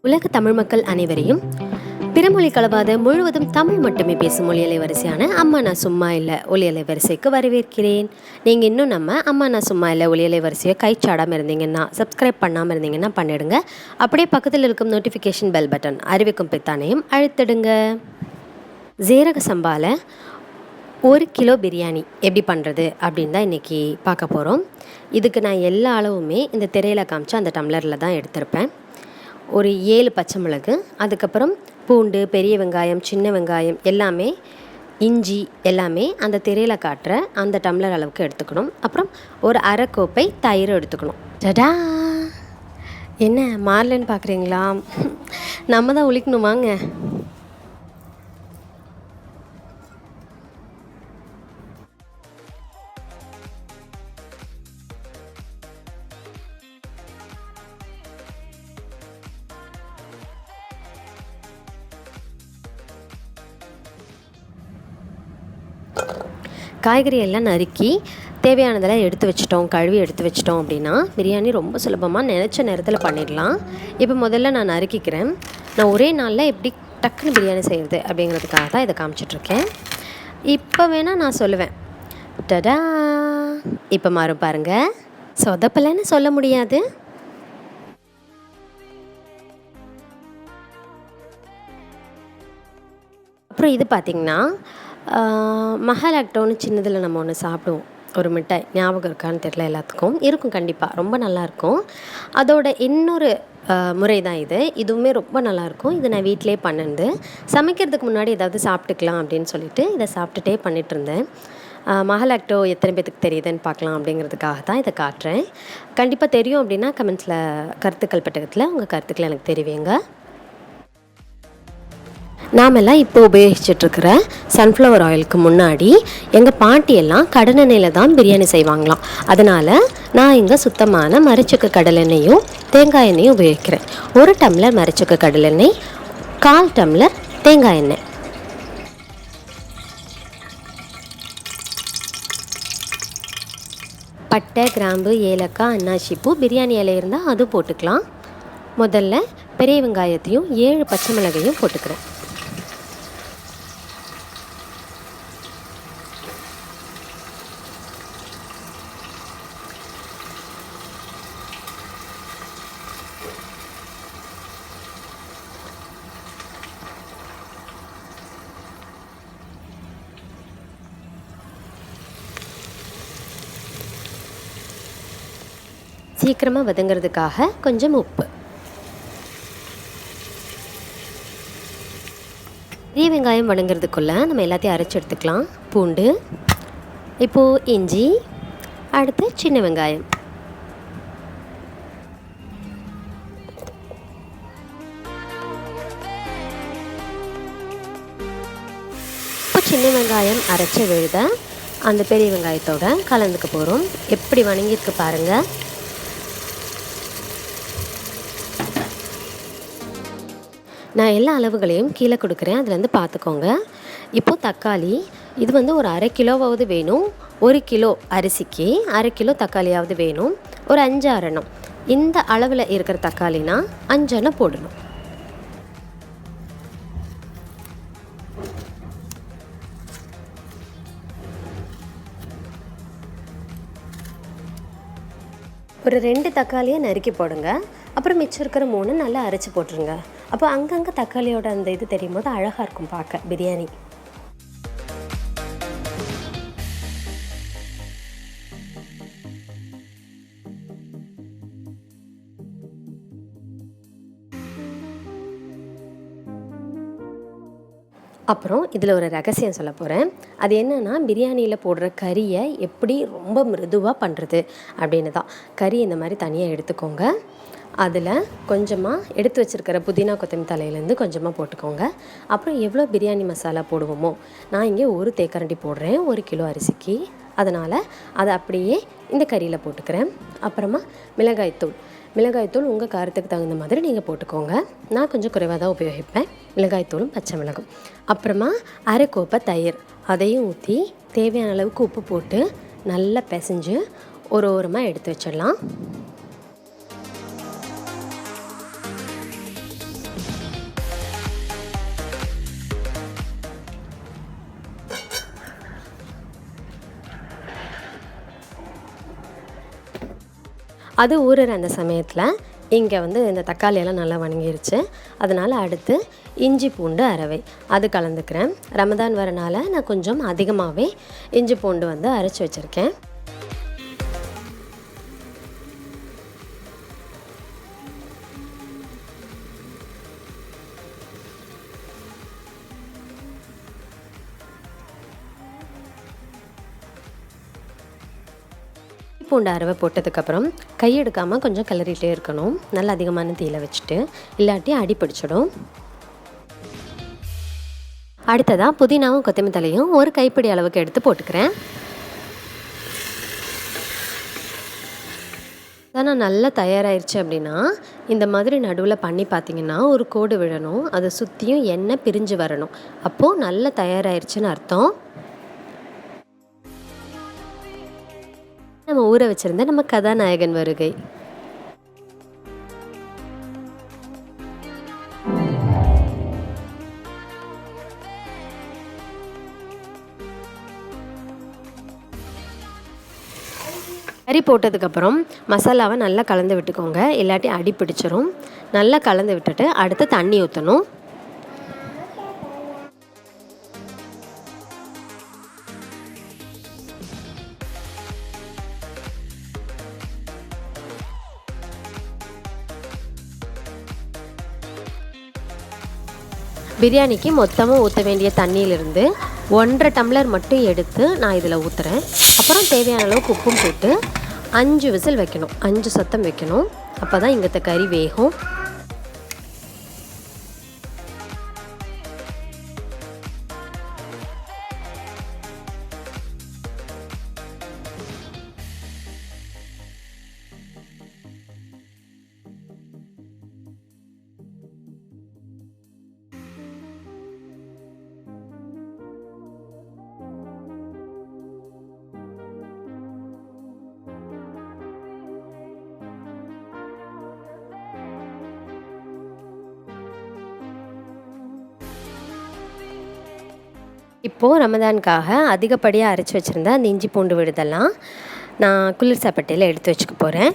உலக தமிழ் மக்கள் அனைவரையும் பிறமொழி கலவாத முழுவதும் தமிழ் மட்டுமே பேசும் ஒலியலை வரிசையான அம்மா நான் சும்மா இல்லை ஒலியலை வரிசைக்கு வரவேற்கிறேன். நீங்கள் இன்னும் நம்ம அம்மா நான் சும்மா இல்லை ஒலியலை வரிசையை கைச்சாடாமல் இருந்தீங்கன்னா, சப்ஸ்கிரைப் பண்ணாமல் இருந்தீங்கன்னா பண்ணிடுங்க. அப்படியே பக்கத்தில் இருக்கும் நோட்டிஃபிகேஷன் பெல் பட்டன் அறிவிக்கும் பித்தானையும் அழுத்திடுங்க. சீரக சம்பாவில் 1 கிலோ பிரியாணி எப்படி பண்ணுறது அப்படின்னு தான் இன்றைக்கி பார்க்க போகிறோம். இதுக்கு நான் எல்லா அளவுமே இந்த திரையில் காமிச்சு அந்த டம்ளரில் தான் எடுத்திருப்பேன். ஒரு 7 பச்சை மிளகு, அதுக்கப்புறம் பூண்டு, பெரிய வெங்காயம், சின்ன வெங்காயம் எல்லாமே, இஞ்சி எல்லாமே அந்த திரையில் காட்டுற அந்த டம்ளர் அளவுக்கு எடுத்துக்கணும். அப்புறம் ஒரு அரை கோப்பை தயிர் எடுத்துக்கணும். டடா, என்ன மாறலன்னு பார்க்குறீங்களா? நம்ம தான் உளிக்கணும் வாங்க. காய்கறி எல்லாம் நறுக்கி தேவையானதெல்லாம் எடுத்து வச்சிட்டோம், கழுவி எடுத்து வச்சிட்டோம் அப்படின்னா பிரியாணி ரொம்ப சுலபமாக நினச்ச நேரத்தில் பண்ணிடலாம். இப்போ முதல்ல நான் நறுக்கிக்கிறேன். நான் ஒரே நாளில் எப்படி டக்குன்னு பிரியாணி செய்கிறது அப்படிங்கிறதுக்காக தான் இதை காமிச்சிட்ருக்கேன். இப்போ வேணால் நான் சொல்லுவேன், டடா இப்போ மாறும் பாருங்கள். சொதப்பலைன்னு சொல்ல முடியாது. அப்புறம் இது பார்த்திங்கன்னா மஹாலாக்டோன்னு சின்னதில் நம்ம ஒன்று சாப்பிடுவோம், ஒரு மிட்டாய், ஞாபகம் இருக்கான்னு தெரியல, எல்லாத்துக்கும் இருக்கும் கண்டிப்பாக, ரொம்ப நல்லாயிருக்கும். அதோட இன்னொரு முறை தான் இதுவுமே ரொம்ப நல்லாயிருக்கும். இது நான் வீட்டிலே பண்ணிருந்து சமைக்கிறதுக்கு முன்னாடி ஏதாவது சாப்பிட்டுக்கலாம் அப்படின்னு சொல்லிட்டு இதை சாப்பிட்டுட்டே பண்ணிகிட்ருந்தேன். மஹாலாக்டோ எத்தனை பேத்துக்கு தெரியுதுன்னு பார்க்கலாம் அப்படிங்கிறதுக்காக தான் இதை காட்டுறேன். கண்டிப்பாக தெரியும் அப்படின்னா கமெண்ட்ஸில் கருத்துக்கள் பெட்டகத்தில் உங்கள் கருத்துக்களை எனக்கு தெரிவிங்க. நாமெல்லாம் இப்போ உபயோகிச்சிட்ருக்கிற சன்ஃப்ளவர் ஆயிலுக்கு முன்னாடி எங்கள் பாட்டியெல்லாம் கடலெண்ணெயில் தான் பிரியாணி செய்வாங்களாம். அதனால் நான் இங்கே சுத்தமான மரச்செக்கு கடலெண்ணெயும் தேங்காய் எண்ணெயும் உபயோகிக்கிறேன். 1 டம்ளர் மரச்செக்கு கடலெண்ணெய், 1/4 டம்ளர் தேங்காய் எண்ணெய். பட்டை, கிராம்பு, ஏலக்காய், அன்னாசிப்பூ, பிரியாணி இலை இருந்தால் அது போட்டுக்கலாம். முதல்ல பெரிய வெங்காயத்தையும் 7 பச்சை மிளகையும் போட்டுக்கிறேன். சீக்கிரமாக வதங்கிறதுக்காக கொஞ்சம் உப்பு. பெரிய வெங்காயம் வதங்கிறதுக்குள்ளே நம்ம எல்லாத்தையும் அரைச்சி எடுத்துக்கலாம். பூண்டு, இப்போது இஞ்சி, அடுத்து சின்ன வெங்காயம். இப்போ சின்ன வெங்காயம் அரைச்ச விழுத அந்த பெரிய வெங்காயத்தோட கலந்துக்க போகிறோம். எப்படி வணங்கியிருக்கு பாருங்கள். நான் எல்லா அளவுகளையும் கீழே கொடுக்குறேன், அதுலேருந்து பார்த்துக்கோங்க. இப்போது தக்காளி, இது ஒரு அரை கிலோவாவது வேணும். 1 கிலோ அரிசிக்கு அரை கிலோ தக்காளியாவது வேணும். ஒரு 5-6 எண்ணம், இந்த அளவில் இருக்கிற தக்காளினா 5 எண்ணம் போடணும். ஒரு 2 தக்காளியை நறுக்கி போடுங்க. அப்புறம் மிச்சம் இருக்கிற 3 நல்லா அரைச்சி போட்டுருங்க. அப்போ அங்கங்கே தக்காளியோட அந்த இது தெரியும் போது அழகாக இருக்கும் பார்க்க பிரியாணி. அப்புறம் இதில் ஒரு ரகசியம் சொல்ல போகிறேன். அது என்னென்னா, பிரியாணியில் போடுற கறியை எப்படி ரொம்ப மிருதுவாக பண்ணுறது அப்படின்னு தான். கறி இந்த மாதிரி தனியாக எடுத்துக்கோங்க. அதில் கொஞ்சமாக எடுத்து வச்சுருக்கிற புதினா கொத்தமல்லி தலையிலேருந்து கொஞ்சமாக போட்டுக்கோங்க. அப்புறம் எவ்வளோ பிரியாணி மசாலா போடுவோமோ, நான் இங்கே 1 தேக்கரண்டி போடுறேன் 1 கிலோ அரிசிக்கு. அதனால் அதை அப்படியே இந்த கறியில் போட்டுக்கிறேன். அப்புறமா மிளகாய்த்தூள் உங்கள் காரத்துக்கு தகுந்த மாதிரி நீங்கள் போட்டுக்கோங்க. நான் கொஞ்சம் குறைவாக தான் உபயோகிப்பேன், மிளகாய்த்தூளும் பச்சை மிளகும். அப்புறமா அரை கோப்பை தயிர், அதையும் ஊற்றி தேவையான அளவுக்கு உப்பு போட்டு நல்லா பிசைஞ்சு ஒரு ஓரமாக எடுத்து வச்சிடலாம். அது ஊறுற அந்த சமயத்தில் இங்கே வந்து இந்த தக்காளியெல்லாம் நல்லா வணங்கிருச்சு. அதனால் அடுத்து இஞ்சி பூண்டு அரவை அது கலந்துக்கிறேன். ரமதான் வரனால நான் கொஞ்சம் அதிகமாகவே இஞ்சி பூண்டு வந்து அரைச்சி வச்சுருக்கேன். பூண்டு அரவை போட்டதுக்கப்புறம் கையெடுக்காமல் கொஞ்சம் கிளறிட்டே இருக்கணும். நல்லா அதிகமான தீயில வச்சுட்டு, இல்லாட்டி அடி பிடிச்சிடும். அடுத்ததாக புதினாவும் கொத்தமல்லி தலையும் ஒரு கைப்பிடி அளவுக்கு எடுத்து போட்டுக்கிறேன். ஆனால் நல்லா தயாராகிருச்சு அப்படின்னா இந்த மாதிரி நடுவில் பண்ணி பார்த்திங்கன்னா ஒரு கோடு விழணும். அதை சுற்றியும் எண்ணெய் பிரிஞ்சு வரணும். அப்போது நல்லா தயாராகிருச்சுன்னு அர்த்தம். நம்ம ஊற வச்சுருந்த நம்ம கதாநாயகன் வருகை. கறி போட்டதுக்கப்புறம் மசாலாவை நல்லா கலந்து விட்டுக்கோங்க, இல்லாட்டி அடி பிடிச்சிரும். நல்லா கலந்து விட்டுட்டு அடுத்து தண்ணி ஊற்றணும். பிரியாணிக்கு மொத்தமாக ஊற்ற வேண்டிய தண்ணியிலிருந்து 1.5 டம்ளர் மட்டும் எடுத்து நான் இதில் ஊற்றுறேன். அப்புறம் தேவையான அளவுக்கு உப்பும் போட்டு 5 விசில் வைக்கணும். 5 சத்தம் வைக்கணும். அப்போ தான் இங்கத்த கறி வேகும். இப்போது ரமதானுக்காக அதிகப்படியாக அரைச்சி வச்சுருந்த அந்த இஞ்சி பூண்டு விழுதெல்லாம் நான் குளிர் சாப்பட்டையில் எடுத்து வச்சுக்க போகிறேன்.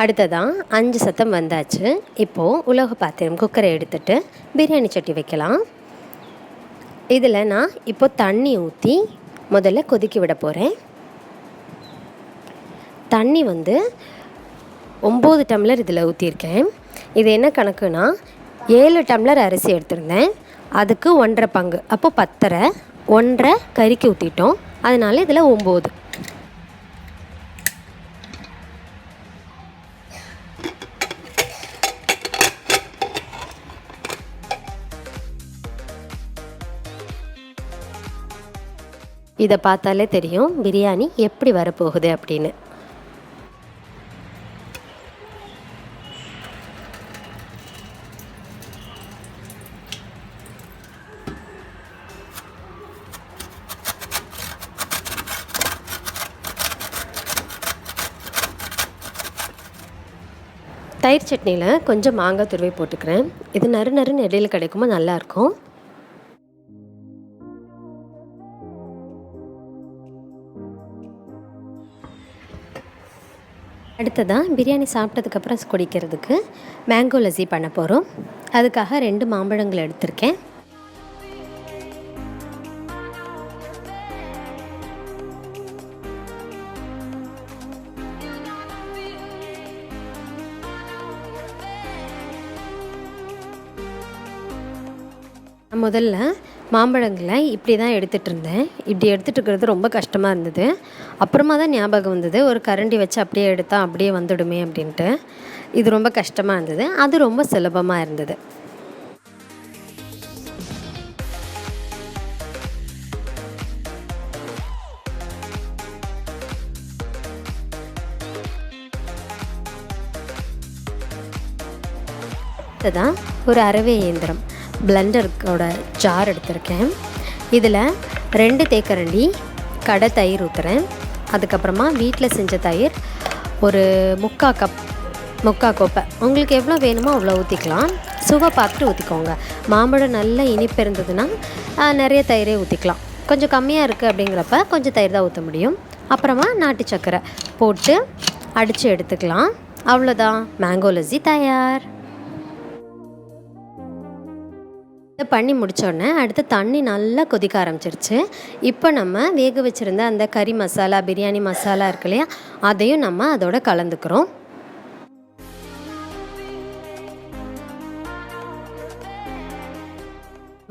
அடுத்ததான் 5 சத்தம் வந்தாச்சு. இப்போது உலோக பாத்திரம் குக்கரை எடுத்துகிட்டு பிரியாணி சட்டி வைக்கலாம். இதில் நான் இப்போ தண்ணி ஊற்றி முதல்ல கொதிக்க விட போகிறேன். தண்ணி வந்து 9 டம்ளர் இதில் ஊற்றிருக்கேன். இது என்ன கணக்குனா 7 டம்ளர் அரிசி எடுத்திருந்தேன், அதுக்கு 1.5 பங்கு, அப்போ 10.5, 1.5 கறிக்கு ஊற்றிட்டோம். அதனால் இதில் 9. இதை பார்த்தாலே தெரியும் பிரியாணி எப்படி வரப்போகுது அப்படின்னு. தயிர் சட்னியில் கொஞ்சம் மாங்காய் துருவை போட்டுக்கிறேன். இது நறுன்னு இடையில கிடைக்கும்போது நல்லாயிருக்கும். அடுத்ததாக பிரியாணி சாப்பிட்டதுக்கப்புறம் குடிக்கிறதுக்கு மேங்கோ லஸ்ஸி பண்ண போகிறோம். அதுக்காக 2 மாம்பழங்கள் எடுத்திருக்கேன். முதல்ல மாம்பழங்களை இப்படி தான் எடுத்துகிட்டு இருந்தேன். இப்படி எடுத்துகிட்டு இருக்கிறது ரொம்ப கஷ்டமாக இருந்தது. அப்புறமா தான் ஞாபகம் வந்தது, ஒரு கரண்டி வச்சு அப்படியே எடுத்தால் அப்படியே வந்துடுமே அப்படின்ட்டு. இது ரொம்ப கஷ்டமாக இருந்தது, அது ரொம்ப சுலபமாக இருந்தது. இதுதான் ஒரு அரவை இயந்திரம், பிளெண்டரோட ஜார் எடுத்திருக்கேன். இதில் 2 தேக்கரண்டி கடை தயிர் ஊற்றுறேன். அதுக்கப்புறமா வீட்டில் செஞ்ச தயிர் ஒரு 3/4 கப், 3/4 கோப்பை, உங்களுக்கு எவ்வளோ வேணுமோ அவ்வளோ ஊற்றிக்கலாம். சுவை பார்த்துட்டு ஊற்றிக்கோங்க. மாம்பழம் நல்ல இனிப்பு இருந்ததுன்னா நிறைய தயிரே ஊற்றிக்கலாம். கொஞ்சம் கம்மியாக இருக்குது அப்படிங்கிறப்ப கொஞ்சம் தயிர் தான் ஊற்ற முடியும். அப்புறமா நாட்டு சர்க்கரை போட்டு அடித்து எடுத்துக்கலாம். அவ்வளோதான், மேங்கோ லஸ்ஸி தயார். இதை பண்ணி முடித்தோடனே அடுத்து தண்ணி நல்லா கொதிக்க ஆரம்பிச்சிருச்சு. இப்போ நம்ம வேக வச்சுருந்த அந்த கறி மசாலா, பிரியாணி மசாலா இருக்கு இல்லையா, அதையும் நம்ம அதோட கலந்துக்கிறோம்.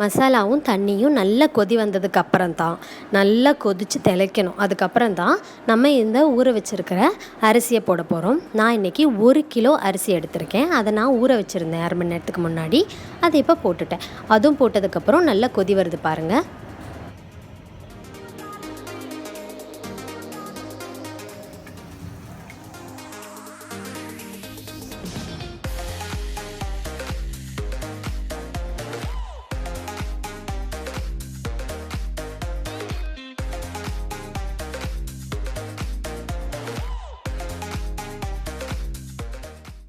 மசாலாவும் தண்ணியும் நல்லா கொதி வந்ததுக்கு அப்புறம் தான், நல்லா கொதித்து திளைக்கணும். அதுக்கப்புறம் தான் நம்ம இந்த ஊற வச்சுருக்கிற அரிசியை போட போகிறோம். நான் இன்றைக்கி 1 கிலோ அரிசி எடுத்திருக்கேன். அதை நான் ஊற வச்சுருந்தேன் 1/2 மணி நேரத்துக்கு முன்னாடி. அதை இப்போ போட்டுட்டேன். அதுவும் போட்டதுக்கப்புறம் நல்லா கொதி வருது பாருங்கள்.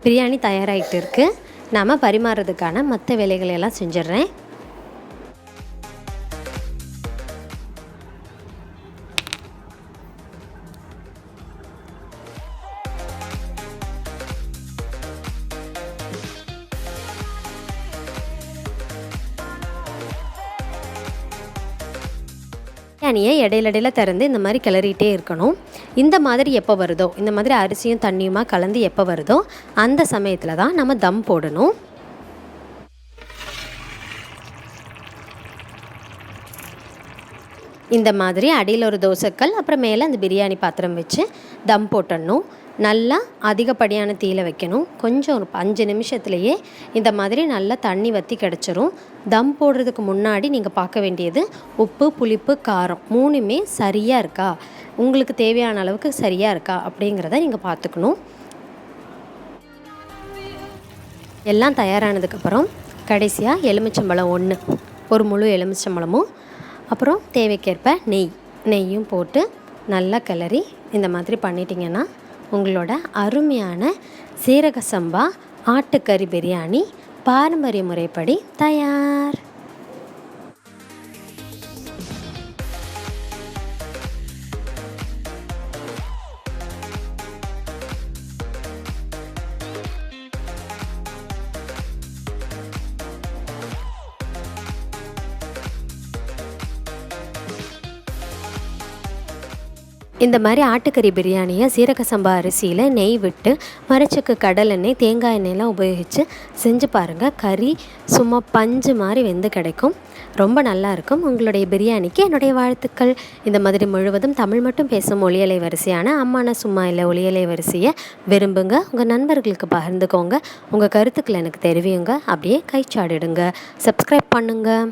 பிரியாணி தயாராகிட்டு இருக்குது. நாம் பரிமாறுறதுக்கான மற்ற வேலைகளையெல்லாம் செஞ்சிடுறேன். பிரியாணியை இடையில திறந்து இந்த மாதிரி கிளறிட்டே இருக்கணும். இந்த மாதிரி எப்போ வருதோ, இந்த மாதிரி அரிசியும் தண்ணியுமா கலந்து எப்போ வருதோ அந்த சமயத்தில் தான் நம்ம தம் போடணும். இந்த மாதிரி அடியில் ஒரு தோசைக்கல், அப்புறம் மேலே அந்த பிரியாணி பாத்திரம் வச்சு தம் போட்டுடணும். நல்லா அதிகப்படியான தீயில வைக்கணும். கொஞ்சம் ஒரு 5 நிமிஷத்துலேயே இந்த மாதிரி நல்லா தண்ணி வற்றி கிடச்சிரும். தம் போடுறதுக்கு முன்னாடி நீங்கள் பார்க்க வேண்டியது உப்பு, புளிப்பு, காரம் 3மே சரியாக இருக்கா, உங்களுக்கு தேவையான அளவுக்கு சரியாக இருக்கா அப்படிங்கிறத நீங்கள் பார்த்துக்கணும். எல்லாம் தயாரானதுக்கப்புறம் கடைசியாக எலுமிச்சம்பழம் 1, ஒரு முழு எலுமிச்சம்பழமும், அப்புறம் தேவைக்கேற்ப நெய்யும் போட்டு நல்லா கிளறி இந்த மாதிரி பண்ணிட்டீங்கன்னா உங்களோட அருமையான சீரக சம்பா ஆட்டுக்கறி பிரியாணி பாரம்பரிய முறைப்படி தயார். இந்த மாதிரி ஆட்டுக்கறி பிரியாணியை சீரக சம்பா அரிசியில் நெய் விட்டு மரச்சக்கு, கடலெண்ணெய், தேங்காய் எண்ணெயெல்லாம் உபயோகித்து செஞ்சு பாருங்கள். கறி சும்மா பஞ்சு மாதிரி வெந்து கிடைக்கும். ரொம்ப நல்லாயிருக்கும். உங்களுடைய பிரியாணிக்கு என்னுடைய வாழ்த்துக்கள். இந்த மாதிரி முழுவதும் தமிழ் மட்டும் பேசும் ஒலியலை வரிசையான அம்மான சும்மா இல்லை ஒலியலை வரிசையை விரும்புங்க. உங்கள் நண்பர்களுக்கு பகிர்ந்துக்கோங்க. உங்கள் கருத்துக்களை எனக்கு தெரிவியுங்க. அப்படியே கைச்சாடிடுங்க. சப்ஸ்கிரைப் பண்ணுங்கள்.